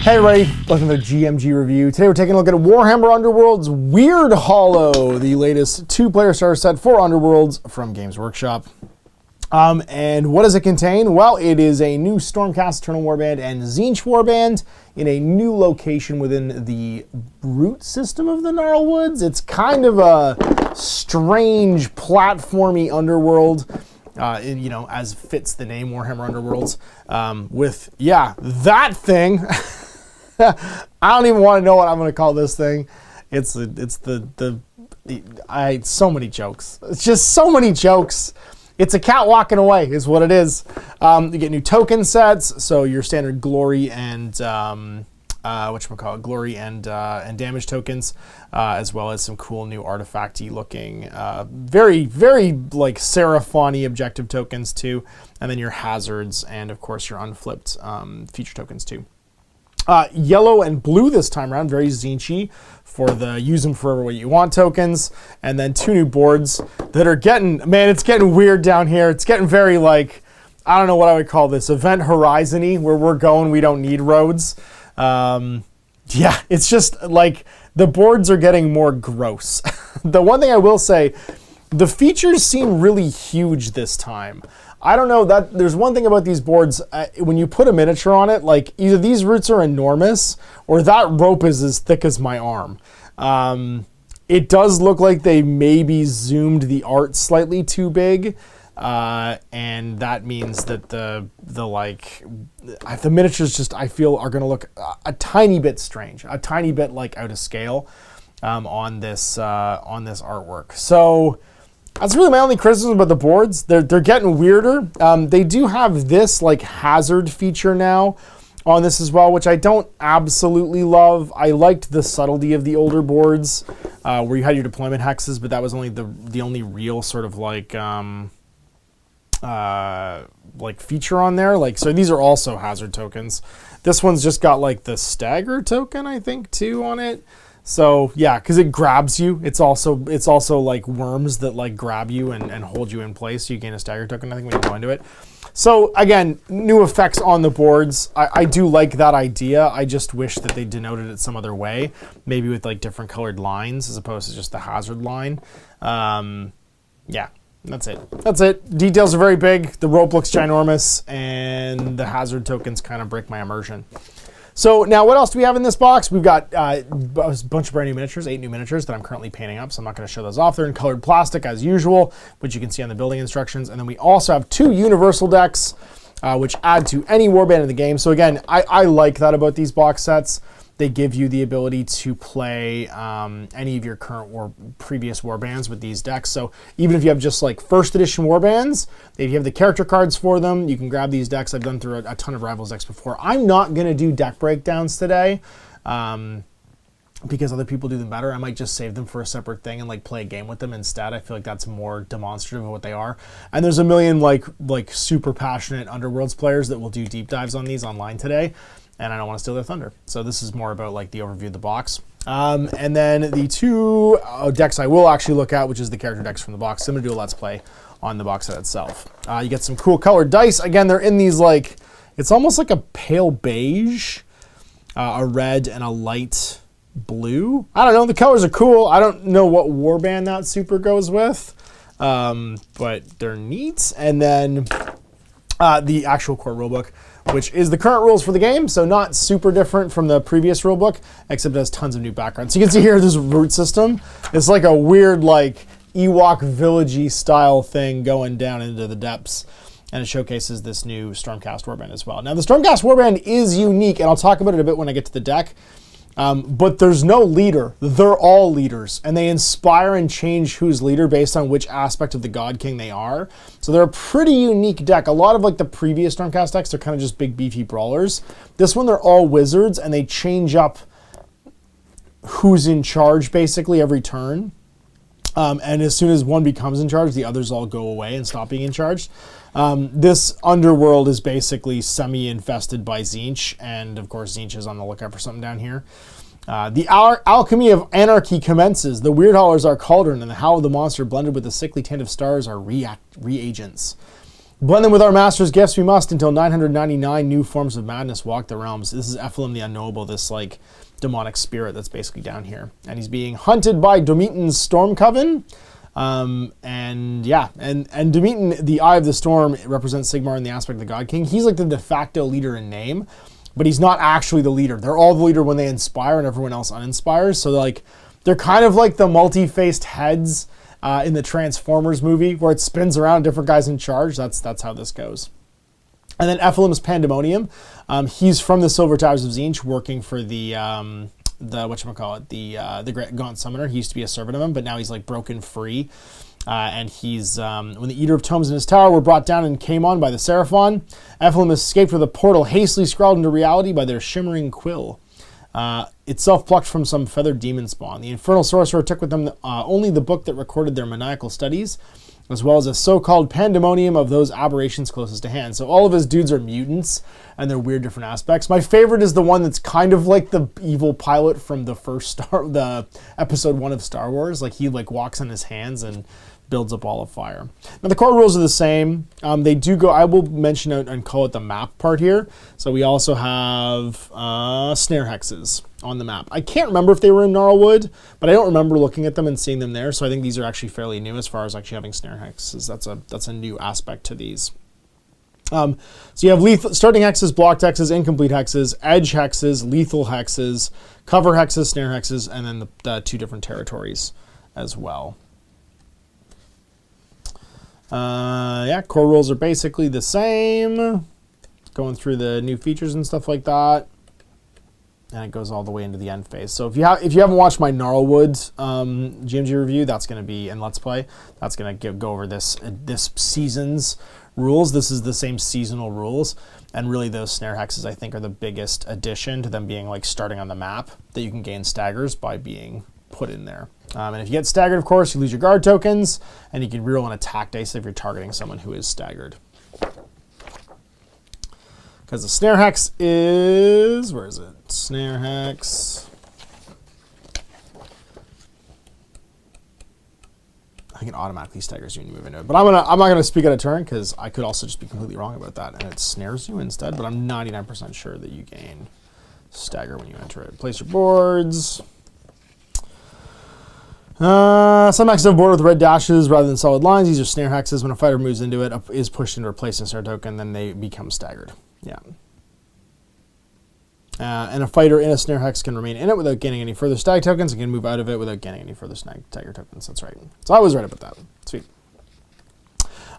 Hey everybody, welcome to the GMG review. Today we're taking a look at Warhammer Underworlds Wyrdhollow, the latest two-player starter set for Underworlds from Games Workshop. And what does it contain? Well, it is a new Stormcast, Eternal Warband, and Tzeentch Warband in a new location within the root system of the Gnarlwoods. It's kind of a strange, platformy underworld. As fits the name Warhammer Underworlds, that thing. I don't even want to know what I'm going to call this thing. It's so many jokes. It's just so many jokes. It's a cat walking away is what it is. You get new token sets, so your standard glory and glory and damage tokens, as well as some cool new artifacty looking, very, very like Seraphon-y objective tokens too, and then your hazards and of course your unflipped feature tokens too. Yellow and blue this time around, very Tzeentch-y for the use them forever way you want tokens, and then two new boards that are it's getting weird down here. It's getting very like, I don't know what I would call this, Event Horizon-y, where we're going, we don't need roads. It's just like the boards are getting more gross. The one thing I will say, the features seem really huge this time. I don't know, that there's one thing about these boards, when you put a miniature on it, like either these roots are enormous or that rope is as thick as my arm. It does look like they maybe zoomed the art slightly too big. And that means that the miniatures just, I feel, are going to look a tiny bit strange, a tiny bit like out of scale on this artwork. So that's really my only criticism about the boards. They're getting weirder. They do have this like hazard feature now on this as well, which I don't absolutely love. I liked the subtlety of the older boards where you had your deployment hexes, but that was only the only real sort of like feature on there. So these are also hazard tokens. This one's just got like the stagger token, I think, too, on it. So yeah, because it grabs you. It's also like worms that like grab you and hold you in place. So you gain a stagger token, I think, when you go into it. So again, new effects on the boards. I do like that idea. I just wish that they denoted it some other way, maybe with like different colored lines as opposed to just the hazard line. That's it. Details are very big. The rope looks ginormous, and the hazard tokens kind of break my immersion. So now what else do we have in this box? We've got a bunch of brand new miniatures, 8 new miniatures that I'm currently painting up, so I'm not going to show those off. They're in colored plastic as usual, which you can see on the building instructions. And then we also have 2 universal decks, which add to any warband in the game. So again, I like that about these box sets. They give you the ability to play any of your current or previous warbands with these decks. So even if you have just like first edition warbands, if you have the character cards for them, you can grab these decks. I've done through a ton of Rivals decks before. I'm not going to do deck breakdowns today because other people do them better. I might just save them for a separate thing and like play a game with them instead. I feel like that's more demonstrative of what they are. And there's a million like super passionate Underworlds players that will do deep dives on these online today, and I don't want to steal their thunder. So this is more about like the overview of the box. And then the 2 decks I will actually look at, which is the character decks from the box. So I'm going to do a Let's Play on the box set itself. You get some cool colored dice. Again, they're in these like, it's almost like a pale beige, a red, and a light blue. I don't know. The colors are cool. I don't know what warband that super goes with, but they're neat. And then the actual core rulebook, which is the current rules for the game, so not super different from the previous rulebook, except it has tons of new backgrounds. So you can see here this root system. It's like a weird like Ewok village-y style thing going down into the depths, and it showcases this new Stormcast Warband as well. Now the Stormcast Warband is unique, and I'll talk about it a bit when I get to the deck. But there's no leader. They're all leaders, and they inspire and change who's leader based on which aspect of the God King they are. So they're a pretty unique deck. A lot of like the previous Stormcast decks, they're kind of just big beefy brawlers. This one, they're all wizards, and they change up who's in charge basically every turn. And as soon as one becomes in charge, the others all go away and stop being in charge. This underworld is basically semi-infested by Tzeentch, and of course Tzeentch is on the lookout for something down here. The alchemy of anarchy commences. The Wyrdhollow is our cauldron, and the howl of the monster blended with the sickly tint of stars are reagents. Blend them with our master's gifts we must until 999 new forms of madness walk the realms. This is Ephilim the Unknowable, this like demonic spirit that's basically down here. And he's being hunted by Demetian's storm coven. And Demetian, the Eye of the Storm, represents Sigmar in the aspect of the God King. He's like the de facto leader in name, but he's not actually the leader. They're all the leader when they inspire and everyone else uninspires. So like, they're kind of like the multi-faced heads in the Transformers movie, where it spins around, different guys in charge. That's how this goes. And then Ephilim is Pandemonium. He's from the Silver Towers of Tzeentch, working for the Great Gaunt Summoner. He used to be a servant of him, but now he's like broken free. And he's when the Eater of Tomes in his tower were brought down and came on by the Seraphon, Ephilim escaped with a portal hastily scrawled into reality by their shimmering quill. Itself plucked from some feathered demon spawn. The infernal sorcerer took with them only the book that recorded their maniacal studies, as well as a so-called pandemonium of those aberrations closest to hand. So all of his dudes are mutants, and they're weird different aspects. My favorite is the one that's kind of like the evil pilot from the episode 1 of Star Wars. Like he like walks on his hands and builds up all of fire. Now the core rules are the same. They do go, I will mention it and call it the map part here. So we also have snare hexes on the map. I can't remember if they were in Gnarlwood, but I don't remember looking at them and seeing them there. So I think these are actually fairly new as far as actually having snare hexes. That's a new aspect to these. So you have starting hexes, blocked hexes, incomplete hexes, edge hexes, lethal hexes, cover hexes, snare hexes, and then the 2 different territories as well. Core rules are basically the same. Going through the new features and stuff like that. And it goes all the way into the end phase. So if you haven't watched my Gnarlwood GMG review, that's going to be in Let's Play. That's going to go over this season's rules. This is the same seasonal rules. And really those snare hexes, I think, are the biggest addition to them being like starting on the map, that you can gain staggers by being put in there. And if you get staggered, of course, you lose your guard tokens, and you can reroll an attack dice if you're targeting someone who is staggered. Because the snare hex is, where is it? Snare hex. I think it automatically staggers you when you move into it. But I'm not gonna speak out of turn, because I could also just be completely wrong about that, and it snares you instead. But I'm 99% sure that you gain stagger when you enter it. Place your boards. Some hexes have border with red dashes rather than solid lines. These are snare hexes. When a fighter moves into it, is pushed into replace a snare token, then they become staggered. Yeah. And a fighter in a snare hex can remain in it without gaining any further stag tokens, and can move out of it without gaining any further stagger tokens. That's right. So I was right about that. Sweet.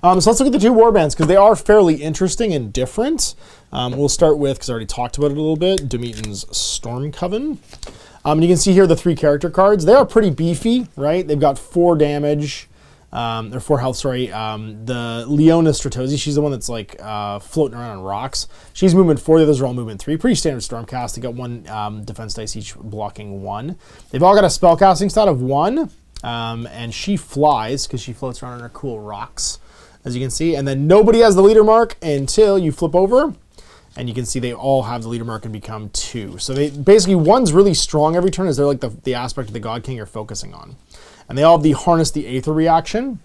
So let's look at the 2 warbands, because they are fairly interesting and different. We'll start with, because I already talked about it a little bit, Demetian's Storm Coven. And you can see here the 3 character cards. They are pretty beefy, right? They've got 4 damage, or 4 health, sorry. The Leona Stratosi, she's the one that's like floating around on rocks. She's movement 4, the others are all movement 3. Pretty standard Stormcast. They got 1 defense dice each, blocking 1. They've all got a spellcasting stat of 1, and she flies, because she floats around on her cool rocks, as you can see. And then nobody has the leader mark until you flip over. And you can see they all have the leader mark and become 2. So they basically, 1's really strong every turn, as they're like the aspect of the God King you're focusing on. And they all have the Harness the Aether reaction.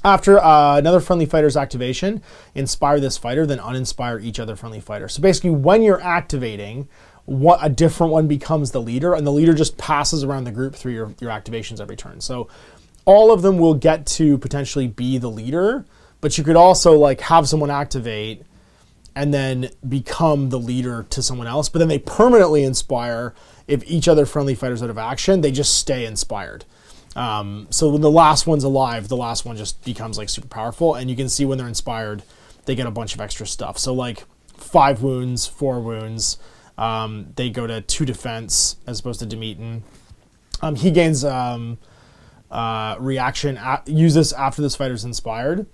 After another friendly fighter's activation, inspire this fighter, then uninspire each other friendly fighter. So basically, when you're activating, a different one becomes the leader, and the leader just passes around the group through your activations every turn. So all of them will get to potentially be the leader, but you could also like have someone activate and then become the leader to someone else, but then they permanently inspire. If each other friendly fighter's out of action, they just stay inspired. So when the last one's alive, the last one just becomes like super powerful, and you can see when they're inspired, they get a bunch of extra stuff. So like 5 wounds, 4 wounds, they go to 2 defense as opposed to Demetian. He gains reaction, use this after this fighter's inspired.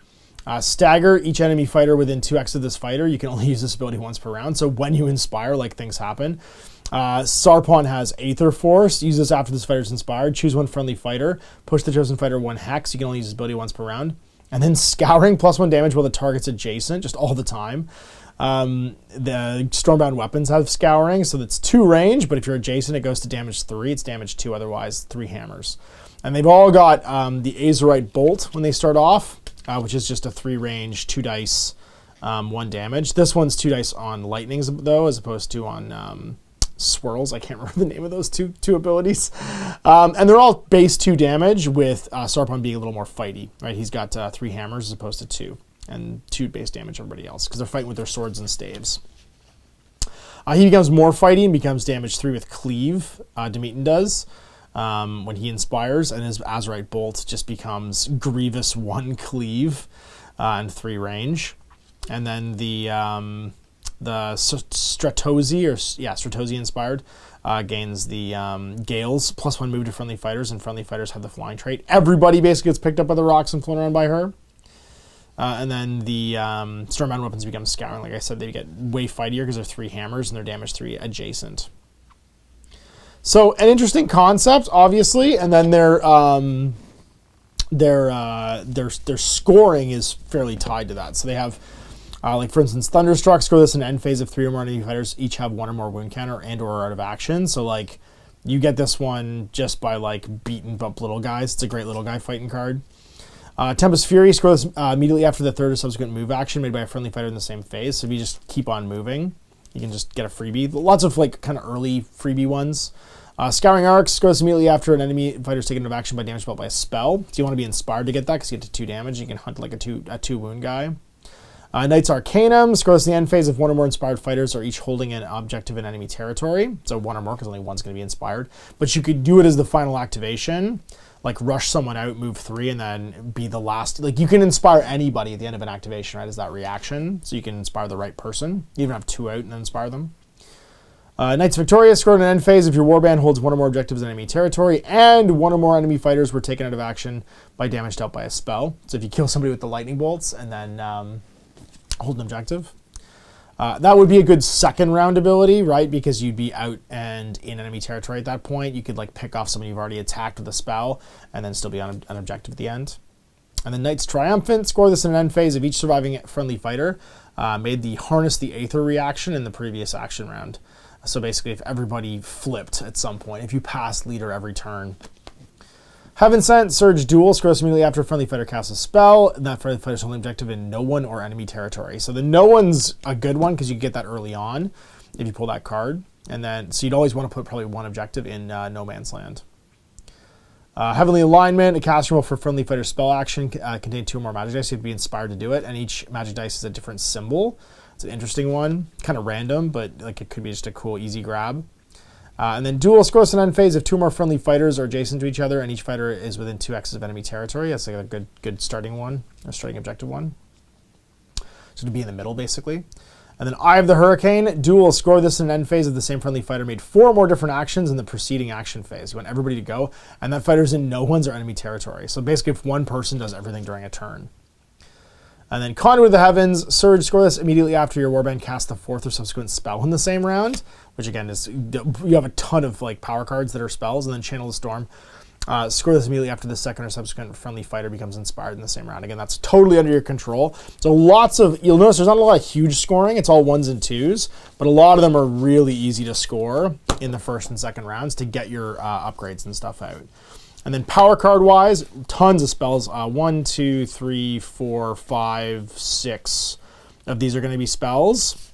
Stagger each enemy fighter within 2x of this fighter. You can only use this ability once per round. So when you inspire, like things happen. Sarpon has Aether Force. Use this after this fighter's inspired. Choose 1 friendly fighter. Push the chosen fighter 1 hex. You can only use this ability once per round. And then Scouring, +1 damage while the target's adjacent, just all the time. The Stormbound weapons have Scouring, so that's 2 range, but if you're adjacent, it goes to damage 3. It's damage 2 otherwise, 3 hammers. And they've all got the Azerite Bolt when they start off, which is just a 3 range, 2 dice, 1 damage. This one's 2 dice on lightnings, though, as opposed to on swirls. I can't remember the name of those two abilities. And they're all base 2 damage, with Sarpon being a little more fighty. Right? He's got 3 hammers as opposed to 2, and 2 base damage everybody else, because they're fighting with their swords and staves. He becomes more fighty and becomes damage 3 with Cleave. Demetian does. When he inspires, and his Azerite Bolt just becomes Grievous 1 Cleave and 3 range. And then the Stratosi inspired gains the Gales +1 move to friendly fighters, and friendly fighters have the flying trait. Everybody basically gets picked up by the rocks and flown around by her. And then the Stormbound weapons become Scouring. Like I said, they get way fightier because they're 3 hammers and they're damage 3 adjacent. So an interesting concept, obviously, and then their scoring is fairly tied to that. So they have, like for instance, Thunderstruck. Score this in end phase of 3 or more enemy fighters each have 1 or more wound counter and or out of action. So like you get this one just by like beating up little guys. It's a great little guy fighting card. Tempest Fury. Score this immediately after the 3rd or subsequent move action made by a friendly fighter in the same phase. So if you just keep on moving, you can just get a freebie. Lots of like kind of early freebie ones. Scouring Arcs goes immediately after an enemy fighter's taken into action by damage dealt by a spell. So you want to be inspired to get that because you get to 2 damage. You can hunt like a 2 wound guy. Knight's Arcanum scrolls to the end phase if 1 or more inspired fighters are each holding an objective in enemy territory. So 1 or more, because only 1's going to be inspired. But you could do it as the final activation, like rush someone out, move 3, and then be the last. Like you can inspire anybody at the end of an activation, right? As that reaction, so you can inspire the right person. You even have 2 out and then inspire them. Knights Victorious scored an end phase if your warband holds 1 or more objectives in enemy territory, and 1 or more enemy fighters were taken out of action by damage dealt by a spell. So if you kill somebody with the lightning bolts and then hold an objective, that would be a good second round ability, right? Because you'd be out and in enemy territory at that point. You could like pick off somebody you've already attacked with a spell and then still be on an objective at the end. And then Knights Triumphant, score this in an end phase of each surviving friendly fighter made the Harness the Aether reaction in the previous action round. So basically, if everybody flipped at some point, if you passed leader every turn. Heaven Sent, Surge Duel, scores immediately after a friendly fighter casts a spell, and that friendly fighter's only objective in no one or enemy territory. So the no one's a good one because you get that early on if you pull that card. And then, so you'd always want to put probably 1 objective in no man's land. Heavenly Alignment, a casting roll for friendly fighter spell action, contain 2 or more magic dice. You have to be inspired to do it, and each magic dice is a different symbol. It's an interesting one, kind of random, but like it could be just a cool, easy grab. And then Duel scores an end phase if 2 or more friendly fighters are adjacent to each other, and each fighter is within 2 X's of enemy territory. That's like a good starting one, or starting objective one. So to be in the middle, basically. And then Eye of the Hurricane, Duel, score this in an end phase if the same friendly fighter made 4 or more different actions in the preceding action phase. You want everybody to go, and that fighter's in no one's or enemy territory. So basically, if one person does everything during a turn. And then Conduit of the Heavens, Surge, score this immediately after your warband casts the 4th or subsequent spell in the same round, which again is, you have a ton of like power cards that are spells. And then Channel the Storm, score this immediately after the 2nd or subsequent friendly fighter becomes inspired in the same round. Again, that's totally under your control. So lots of, you'll notice there's not a lot of huge scoring. It's all 1s and 2s, but a lot of them are really easy to score in the 1st and 2nd rounds to get your upgrades and stuff out. And then power card wise, tons of spells. 1, 2, 3, 4, 5, 6 of these are going to be spells.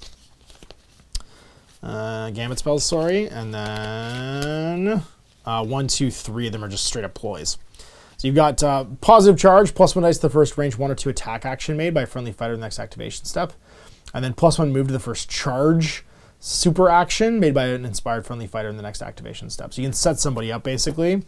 Gambit spells, sorry. And then 1, 2, 3 of them are just straight up ploys. So you've got Positive Charge, +1 dice to the first range 1 or 2 attack action made by a friendly fighter in the next activation step. And then +1 move to the first charge super action made by an inspired friendly fighter in the next activation step. So you can set somebody up basically.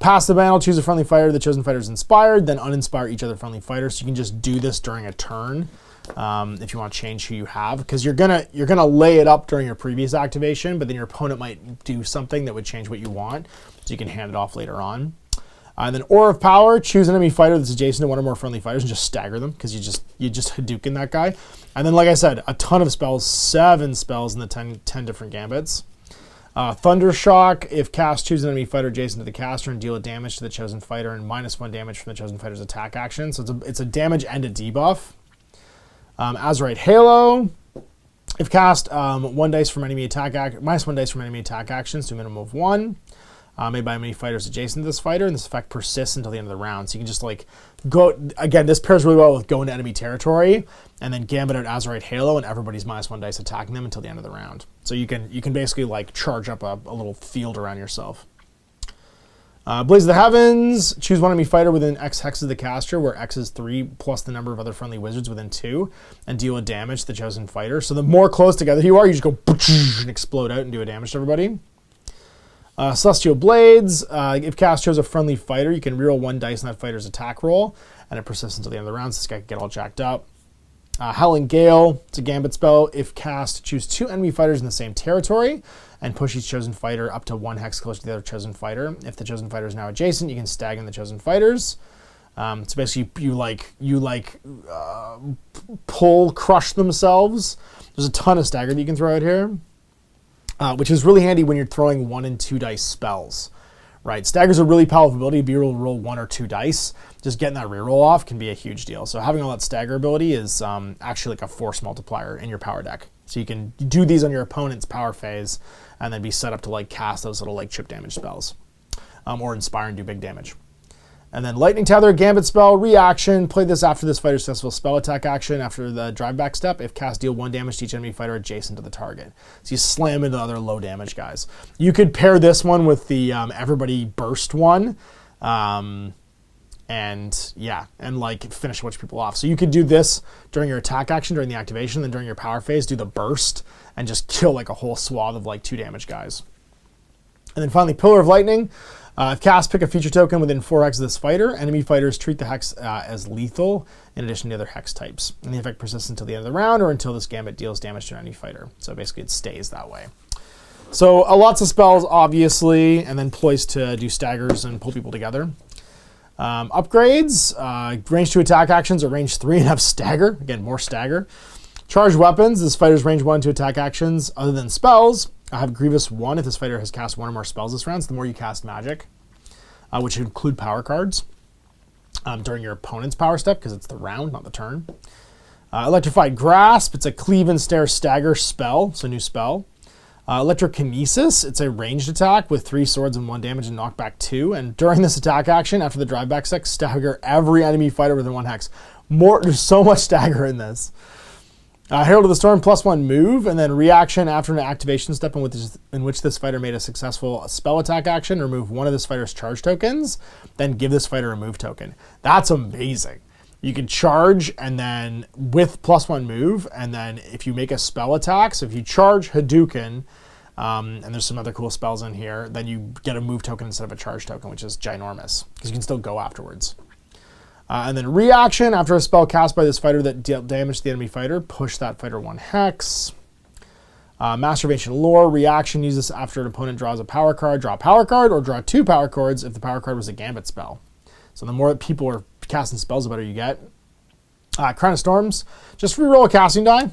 Pass the battle, choose a friendly fighter. The chosen fighter is inspired, then uninspire each other friendly fighter. So you can just do this during a turn if you want to change who you have, because you're gonna lay it up during your previous activation, but then your opponent might do something that would change what you want, so you can hand it off later on. And then Aura of Power, choose an enemy fighter that's adjacent to 1 or more friendly fighters and just stagger them, because you just Hadouken that guy. And then, like I said, a ton of spells, 7 spells in the 10 different gambits. Thundershock, if cast, choose an enemy fighter adjacent to the caster and deal a damage to the chosen fighter and -1 damage from the chosen fighter's attack action. So it's a damage and a debuff. Azerite Halo, if cast, -1 dice from enemy attack -1 dice from enemy attack actions to a minimum of 1. made by enemy fighters adjacent to this fighter, and this effect persists until the end of the round. So you can just like go, again, this pairs really well with going to enemy territory, and then Gambit out Azerite Halo, and everybody's -1 dice attacking them until the end of the round. So you can basically like charge up a little field around yourself. Blaze of the Heavens, choose one enemy fighter within X hexes of the caster, where X is 3 plus the number of other friendly wizards within 2, and deal a damage to the chosen fighter. So the more close together you are, you just go and explode out and do a damage to everybody. Celestial Blades, if cast chose a friendly fighter, you can reroll 1 dice on that fighter's attack roll, and it persists until the end of the round, so this guy can get all jacked up. Howling Gale, it's a Gambit spell. If cast, choose 2 enemy fighters in the same territory, and push each chosen fighter up to 1 hex close to the other chosen fighter. If the chosen fighter is now adjacent, you can stagger the chosen fighters. So basically, you crush themselves. There's a ton of stagger that you can throw out here, which is really handy when you're throwing 1 and 2 dice spells. Right, stagger's a really powerful ability. Be able to roll 1 or 2 dice. Just getting that reroll off can be a huge deal. So having all that stagger ability is actually like a force multiplier in your power deck. So you can do these on your opponent's power phase, and then be set up to like cast those little like chip damage spells, or inspire and do big damage. And then Lightning Tether, Gambit spell, reaction. Play this after this fighter's successful spell attack action after the drive back step. If cast, deal 1 damage to each enemy fighter adjacent to the target. So you slam into other low damage guys. You could pair this one with the everybody burst one. And like finish a bunch of people off. So you could do this during your attack action, during the activation, then during your power phase, do the burst, and just kill like a whole swath of like 2 damage guys. And then finally, Pillar of Lightning. If cast, pick a feature token within 4 hex of this fighter. Enemy fighters treat the hex as lethal in addition to other hex types. And the effect persists until the end of the round or until this Gambit deals damage to an enemy fighter. So basically it stays that way. So lots of spells, obviously, and then poised to do staggers and pull people together. Upgrades, range 2 attack actions are range 3 and have stagger. Again, more stagger. Charged weapons, this fighter's range 1 to attack actions other than spells. I have Grievous 1 if this fighter has cast 1 or more spells this round, so the more you cast magic, which include power cards during your opponent's power step, because it's the round, not the turn. Electrified Grasp, it's a cleave and stare stagger spell, so new spell. Electrokinesis, it's a ranged attack with 3 swords and 1 damage and knockback 2. And during this attack action, after the drive back step, stagger every enemy fighter within 1 hex. There's so much stagger in this. Herald of the Storm, +1 move, and then reaction after an activation step in which this fighter made a successful spell attack action, remove 1 of this fighter's charge tokens, then give this fighter a move token. That's amazing. You can charge and then with +1 move, and then if you make a spell attack, so if you charge Hadouken, and there's some other cool spells in here, then you get a move token instead of a charge token, which is ginormous, because you can still go afterwards. And then reaction, after a spell cast by this fighter that dealt damage to the enemy fighter, push that fighter 1 hex. Master of Ancient Lore, reaction, use this after an opponent draws a power card, draw a power card, or draw 2 power cards if the power card was a Gambit spell. So the more that people are casting spells, the better you get. Crown of Storms, just reroll a casting die.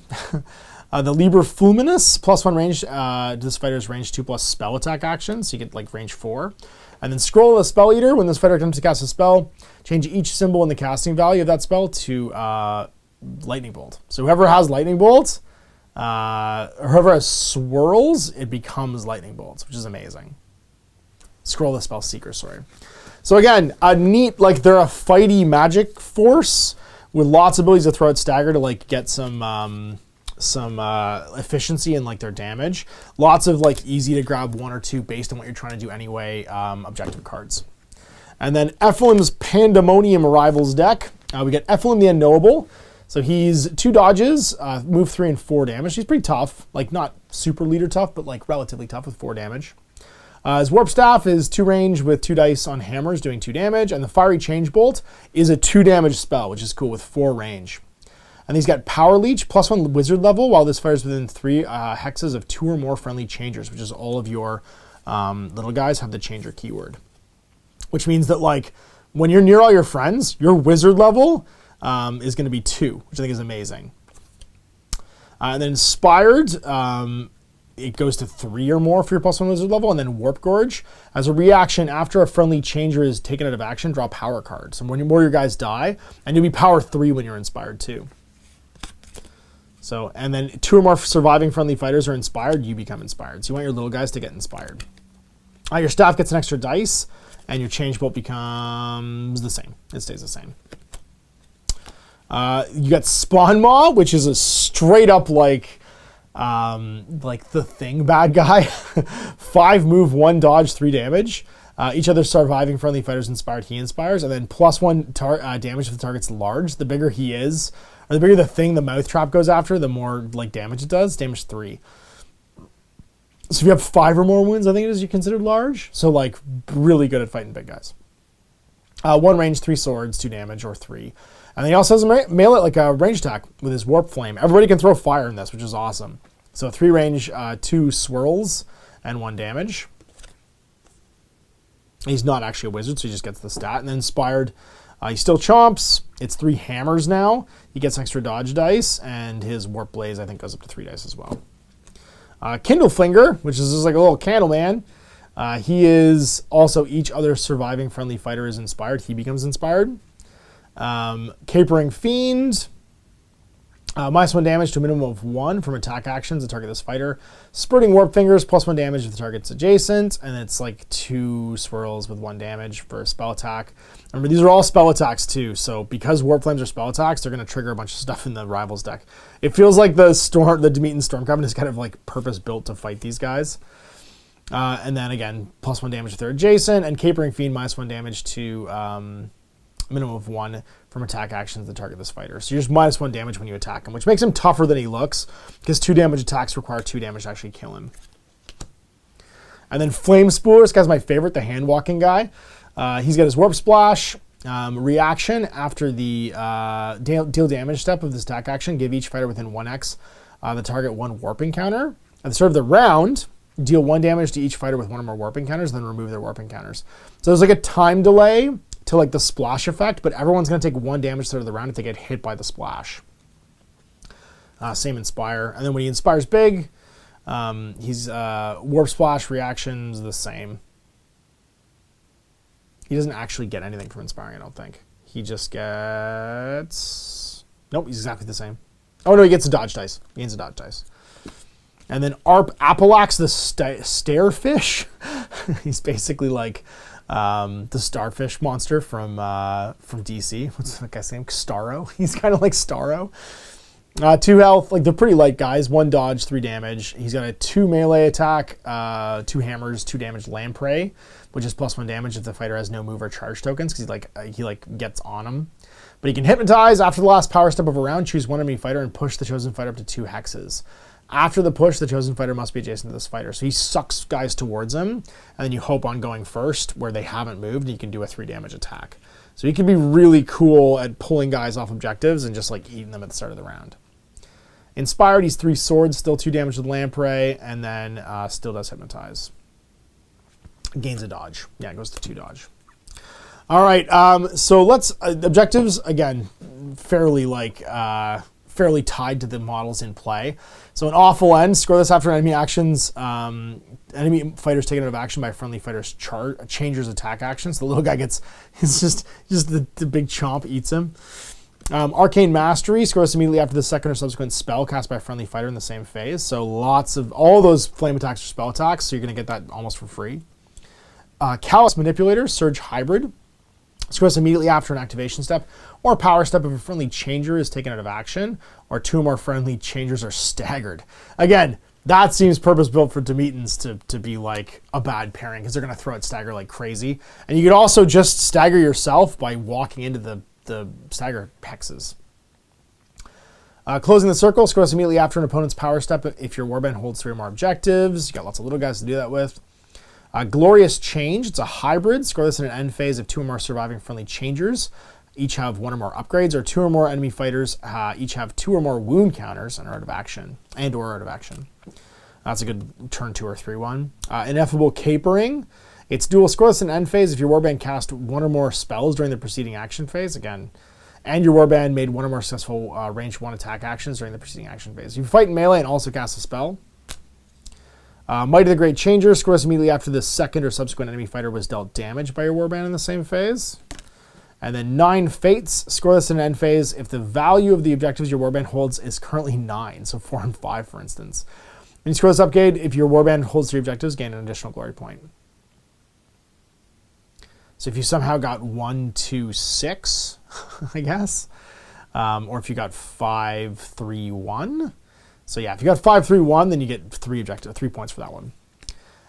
The Liber Fulminus, +1 range, this fighter's range 2 plus spell attack action, so you get like range 4. And then Scroll of the Spell Eater, when this fighter attempts to cast a spell, change each symbol in the casting value of that spell to Lightning Bolt. So whoever has Lightning Bolt, whoever has Swirls, it becomes Lightning Bolts, which is amazing. Scroll of the Spell Seeker, sorry. So again, a neat, like they're a fighty magic force with lots of abilities to throw out stagger to like get some efficiency in like their damage. Lots of like easy to grab 1 or 2 based on what you're trying to do anyway, objective cards. And then Ephilim's Pandemonium Arrivals deck. We get Ephilim the Unknowable. So he's 2 dodges, move 3 and 4 damage. He's pretty tough, like not super leader tough, but like relatively tough with 4 damage. His Warp Staff is 2 range with 2 dice on hammers doing 2 damage. And the Fiery Change Bolt is a 2 damage spell, which is cool with 4 range. And he's got Power Leech, +1 wizard level, while this fires within 3 hexes of 2 or more friendly changers, which is all of your little guys have the changer keyword. Which means that like when you're near all your friends, your wizard level is going to be 2, which I think is amazing. And then Inspired, it goes to 3 or more for your +1 wizard level, and then Warp Gorge. As a reaction, after a friendly changer is taken out of action, draw power cards. And when more of your guys die, and you'll be power 3 when you're inspired too. So, and then 2 or more surviving friendly fighters are inspired, you become inspired. So you want your little guys to get inspired. Your staff gets an extra dice, and your change bolt becomes the same. It stays the same. You got Spawn Maw, which is a straight up like the Thing bad guy. 5 move, 1 dodge, 3 damage. Each other surviving friendly fighter's inspired, he inspires, and then +1 damage if the target's large. The bigger he is, or the bigger the thing the mouth trap goes after, the more like damage it does. Damage 3. So if you have 5 or more wounds, I think it is you considered large. So like really good at fighting big guys. 1 range, 3 swords, 2 damage, or 3. And then he also has a melee, like a range attack with his warp flame. Everybody can throw fire in this, which is awesome. So 3 range, 2 swirls, and 1 damage. He's not actually a wizard, so he just gets the stat. And then inspired, he still chomps. It's 3 hammers now. He gets extra dodge dice, and his warp blaze, I think, goes up to 3 dice as well. Kindle Finger, which is just like a little candle man. He is also each other surviving friendly fighter is inspired. He becomes inspired. Capering Fiend. -1 damage to a minimum of 1 from attack actions to target this fighter. Spurting Warp Fingers, +1 damage if the target's adjacent. And it's like 2 swirls with 1 damage for a spell attack. Remember, these are all spell attacks too. So because Warp Flames are spell attacks, they're going to trigger a bunch of stuff in the Rivals deck. It feels like the Demetian Storm Coven is kind of like purpose built to fight these guys. And then again, +1 damage if they're adjacent. And Capering Fiend, -1 damage to minimum of 1 from attack actions to target this fighter. So you're just -1 damage when you attack him, which makes him tougher than he looks, because 2 damage attacks require 2 damage to actually kill him. And then Flame Spooler, this guy's my favorite, the hand-walking guy. He's got his Warp Splash, reaction after the deal damage step of this attack action, give each fighter within 1x the target 1 warping counter. At the start of the round, deal 1 damage to each fighter with 1 or more warping counters, then remove their warping counters. So there's like a time delay to like the splash effect, but everyone's going to take 1 damage through the round if they get hit by the splash. Same Inspire. And then when he inspires big, he's Warp Splash reactions the same. He doesn't actually get anything from inspiring, I don't think. He just gets... Nope, he's exactly the same. Oh no, he gets a dodge dice. He gains a dodge dice. And then Apalax, the Starefish. He's basically like the starfish monster from DC. What's that guy's name? Starro. He's kind of like Starro. 2 health, like they're pretty light guys. 1 dodge, 3 damage. He's got a 2 melee attack, 2 hammers, 2 damage lamprey, which is +1 damage if the fighter has no move or charge tokens, because he gets on them. But he can hypnotize after the last power step of a round. Choose 1 enemy fighter and push the chosen fighter up to 2 hexes. After the push, the chosen fighter must be adjacent to this fighter. So he sucks guys towards him, and then you hope on going first where they haven't moved, and you can do a 3 damage attack. So he can be really cool at pulling guys off objectives and just like eating them at the start of the round. Inspired, he's 3 swords, still 2 damage with lamprey, and then still does hypnotize. Gains a dodge. Yeah, it goes to 2 dodge. All right, so let's objectives again, fairly tied to the models in play. So an awful end, score this after enemy actions. Enemy fighters taken out of action by friendly fighters changes attack actions. The little guy gets, it's just the big chomp eats him. Arcane Mastery, score this immediately after the second or subsequent spell cast by a friendly fighter in the same phase. So lots of, all those flame attacks are spell attacks, so you're going to get that almost for free. Callous Manipulator, Surge Hybrid. Score this immediately after an activation step or power step if a friendly changer is taken out of action, or 2 or more friendly changers are staggered. Again, that seems purpose-built for Demetians to be like a bad pairing, because they're going to throw out stagger like crazy. And you could also just stagger yourself by walking into the stagger hexes. Closing the circle, score this immediately after an opponent's power step if your warband holds 3 or more objectives. You got lots of little guys to do that with. Glorious Change, it's a hybrid. Score this in an end phase if 2 or more surviving friendly changers each have 1 or more upgrades, or 2 or more enemy fighters each have 2 or more wound counters and are out of action. That's a good turn 2 or 3 one. Ineffable Capering. It's dual. Score this in end phase if your warband cast 1 or more spells during the preceding action phase. Again, and your warband made 1 or more successful range 1 attack actions during the preceding action phase. You fight in melee and also cast a spell. Might of the Great Changer, score this immediately after the second or subsequent enemy fighter was dealt damage by your warband in the same phase. And then 9 Fates, score this in an end phase if the value of the objectives your warband holds is currently 9, so 4 and 5 for instance. When you score this upgrade, if your warband holds 3 objectives, gain an additional glory point. So if you somehow got 1, 2, 6, I guess, or if you got 5, 3, 1. So yeah, if you got 5, 3, 1, then you get 3 points for that one.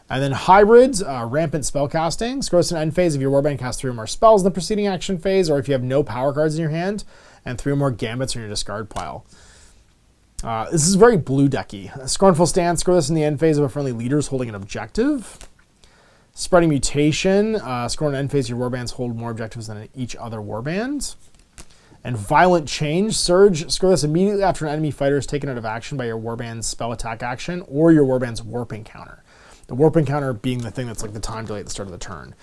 And then hybrids, rampant spellcasting. Score this in end phase if your warband casts 3 or more spells in the preceding action phase, or if you have no power cards in your hand and 3 or more gambits in your discard pile. This is very blue decky. Scornful Stance, score this in the end phase of a friendly leader's holding an objective. Spreading Mutation, score in the end phase your warbands hold more objectives than each other warband. And Violent Change, Surge, score this immediately after an enemy fighter is taken out of action by your warband's spell attack action or your warband's warping counter. The warping counter being the thing that's like the time delay at the start of the turn.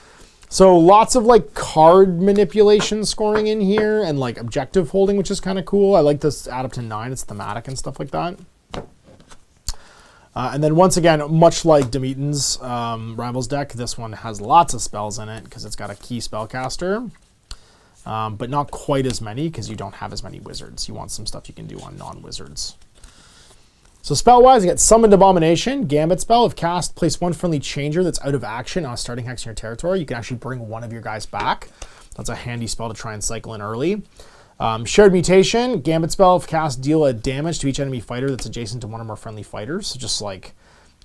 So lots of like card manipulation scoring in here and like objective holding, which is kind of cool. I like this add up to 9. It's thematic and stuff like that. And then once again, much like Demetian's Rivals deck, this one has lots of spells in it because it's got a key spellcaster, but not quite as many because you don't have as many wizards. You want some stuff you can do on non-wizards. So spell-wise, you get Summoned Abomination, Gambit spell. If cast, place 1 friendly changer that's out of action on a starting hex in your territory. You can actually bring 1 of your guys back. That's a handy spell to try and cycle in early. Shared Mutation, Gambit spell. If cast, deal a damage to each enemy fighter that's adjacent to 1 or more friendly fighters. So just like,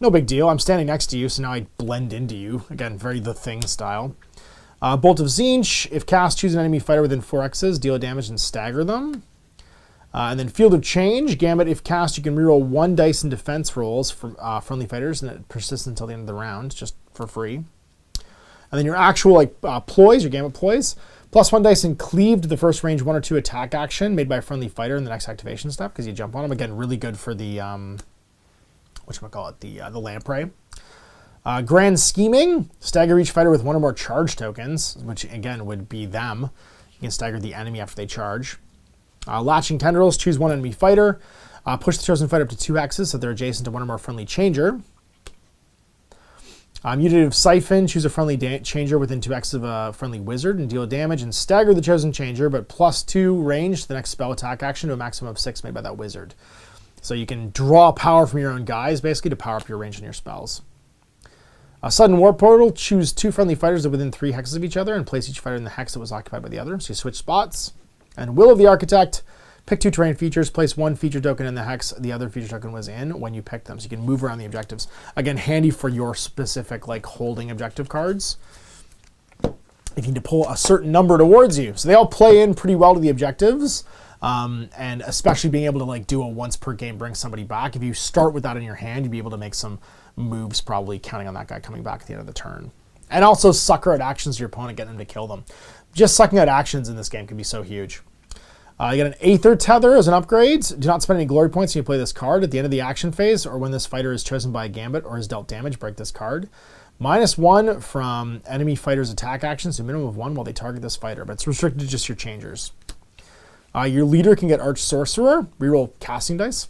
no big deal. I'm standing next to you, so now I blend into you. Again, very The Thing style. Bolt of Tzeentch. If cast, choose an enemy fighter within 4 X's, deal a damage and stagger them. And then Field of Change, Gambit, if cast, you can reroll 1 dice in defense rolls from friendly fighters, and it persists until the end of the round, just for free. And then your actual like ploys, your Gambit ploys, plus 1 dice in Cleave to the first range 1 or 2 attack action made by a friendly fighter in the next activation step, because you jump on them. Again, really good for the, the Lamprey. Grand Scheming, stagger each fighter with 1 or more charge tokens, which again would be them. You can stagger the enemy after they charge. Latching Tendrils, choose 1 enemy fighter. Push the chosen fighter up to 2 hexes so they're adjacent to 1 or more friendly changer. Mutative Siphon, choose a friendly changer within 2 hexes of a friendly wizard and deal damage and stagger the chosen changer, but plus 2 range to the next spell attack action to a maximum of 6 made by that wizard. So you can draw power from your own guys, basically, to power up your range on your spells. Sudden Warp Portal, choose 2 friendly fighters that are within 3 hexes of each other and place each fighter in the hex that was occupied by the other. So you switch spots. And Will of the Architect, pick 2 terrain features, place 1 feature token in the hex the other feature token was in when you pick them. So you can move around the objectives. Again, handy for your specific like holding objective cards. You need to pull a certain number towards you. So they all play in pretty well to the objectives. And especially being able to like do a once per game, bring somebody back. If you start with that in your hand, you'd be able to make some moves, probably counting on that guy coming back at the end of the turn. And also sucker out actions to your opponent, getting them to kill them. Just sucking out actions in this game can be so huge. You get an Aether Tether as an upgrade. Do not spend any glory points when you play this card. At the end of the action phase, or when this fighter is chosen by a gambit or is dealt damage, break this card. -1 from enemy fighters' attack actions, a minimum of 1 while they target this fighter, but it's restricted to just your changers. Your leader can get Arch Sorcerer, reroll casting dice,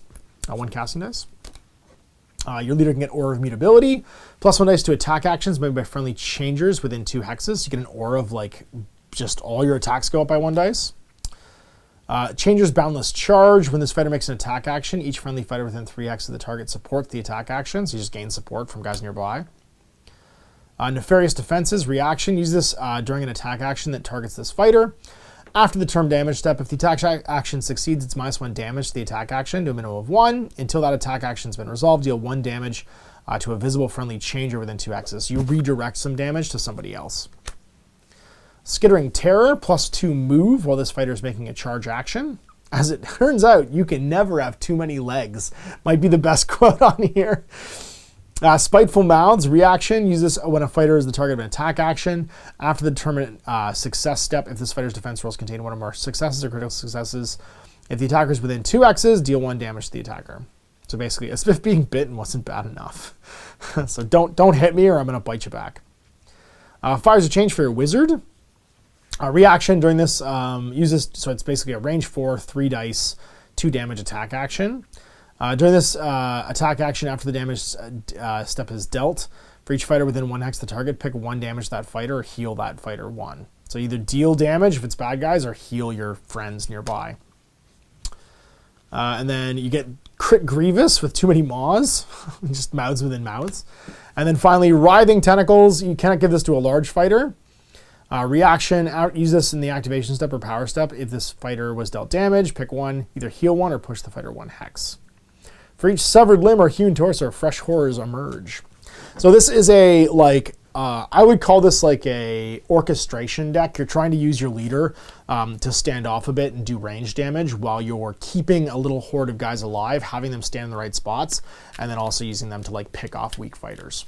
1 casting dice. Your leader can get Aura of Mutability, plus 1 dice to attack actions made by friendly changers within 2 hexes. You get an aura of like just all your attacks go up by 1 dice. Changer's Boundless Charge. When this fighter makes an attack action, each friendly fighter within 3 hexes of the target supports the attack action, so you just gain support from guys nearby. Nefarious Defenses. Reaction. Use this during an attack action that targets this fighter. After the turn damage step, if the attack action succeeds, it's -1 damage to the attack action to a minimum of 1. Until that attack action has been resolved, deal 1 damage to a visible friendly changer within 2 hexes. You redirect some damage to somebody else. Skittering Terror, plus 2 move while this fighter is making a charge action. As it turns out, you can never have too many legs. Might be the best quote on here. Spiteful Mouths, reaction. Use this when a fighter is the target of an attack action. After the determinate success step, if this fighter's defense rolls contain 1 or more successes or critical successes, if the attacker is within 2 X's, deal 1 damage to the attacker. So basically, as if being bitten wasn't bad enough. So don't hit me or I'm going to bite you back. Fires a change for your wizard. Reaction during this, use this, so it's basically a range 4, 3 dice, 2 damage attack action. During this attack action, after the damage step is dealt, for each fighter within 1 hex of the target, pick 1 damage to that fighter or heal that fighter 1. So either deal damage if it's bad guys or heal your friends nearby. And then you get Crit Grievous with too many maws, just mouths within mouths. And then finally, Writhing Tentacles. You cannot give this to a large fighter. Reaction, use this in the activation step or power step. If this fighter was dealt damage, pick one, either heal one or push the fighter 1 hex. For each severed limb or hewn torso, fresh horrors emerge. So this is a, like, I would call this like a orchestration deck. You're trying to use your leader to stand off a bit and do range damage while you're keeping a little horde of guys alive, having them stand in the right spots, and then also using them to like pick off weak fighters.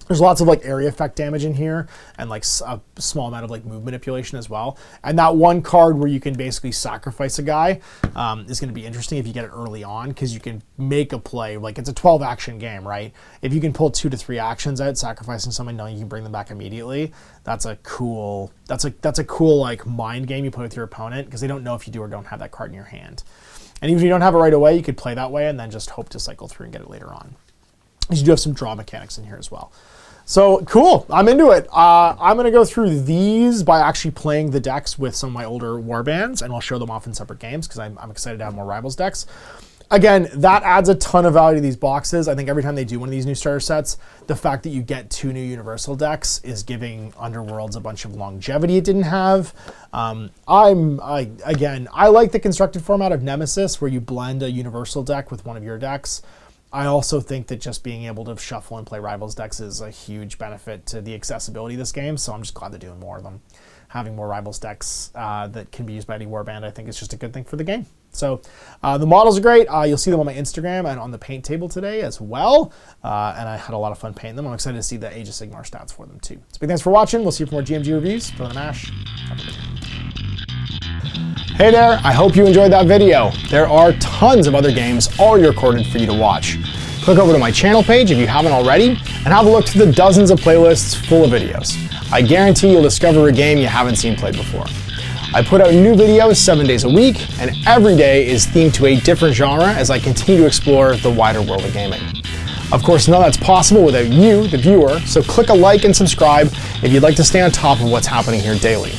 There's lots of like area effect damage in here and like a small amount of like move manipulation as well. And that one card where you can basically sacrifice a guy is going to be interesting if you get it early on, because you can make a play. Like, it's a 12 action game, right? If you can pull 2 to 3 actions out, sacrificing someone knowing you can bring them back immediately, that's a cool like mind game you play with your opponent, because they don't know if you do or don't have that card in your hand. And even if you don't have it right away, you could play that way and then just hope to cycle through and get it later on. You do have some draw mechanics in here as well. So cool, I'm into it. I'm gonna go through these by actually playing the decks with some of my older warbands, and I'll show them off in separate games because I'm excited to have more Rivals decks. Again, that adds a ton of value to these boxes. I think every time they do one of these new starter sets, the fact that you get 2 new Universal decks is giving Underworlds a bunch of longevity it didn't have. I like the constructed format of Nemesis, where you blend a Universal deck with one of your decks. I also think that just being able to shuffle and play Rivals decks is a huge benefit to the accessibility of this game, so I'm just glad they're doing more of them. Having more Rivals decks that can be used by any warband, I think, is just a good thing for the game. So the models are great. You'll see them on my Instagram and on the paint table today as well, and I had a lot of fun painting them. I'm excited to see the Age of Sigmar stats for them too. So big thanks for watching. We'll see you for more GMG reviews. Throw the mash. Have a good day. Hey there, I hope you enjoyed that video. There are tons of other games already recorded for you to watch. Click over to my channel page if you haven't already, and have a look through the dozens of playlists full of videos. I guarantee you'll discover a game you haven't seen played before. I put out new videos 7 days a week, and every day is themed to a different genre as I continue to explore the wider world of gaming. Of course, none of that's possible without you, the viewer, so click a like and subscribe if you'd like to stay on top of what's happening here daily.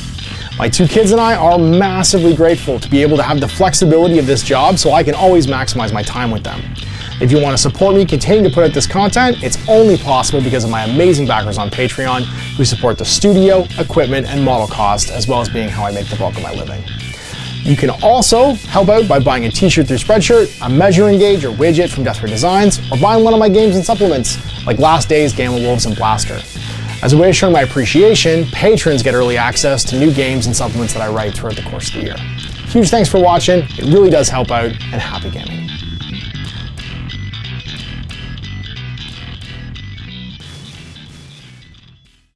My 2 kids and I are massively grateful to be able to have the flexibility of this job so I can always maximize my time with them. If you want to support me continuing to put out this content, it's only possible because of my amazing backers on Patreon who support the studio, equipment, and model cost, as well as being how I make the bulk of my living. You can also help out by buying a t-shirt through Spreadshirt, a measuring gauge or widget from Deathray Designs, or buying one of my games and supplements like Last Days, Gamma Wolves, and Blaster. As a way of showing my appreciation, patrons get early access to new games and supplements that I write throughout the course of the year. Huge thanks for watching, it really does help out, and happy gaming.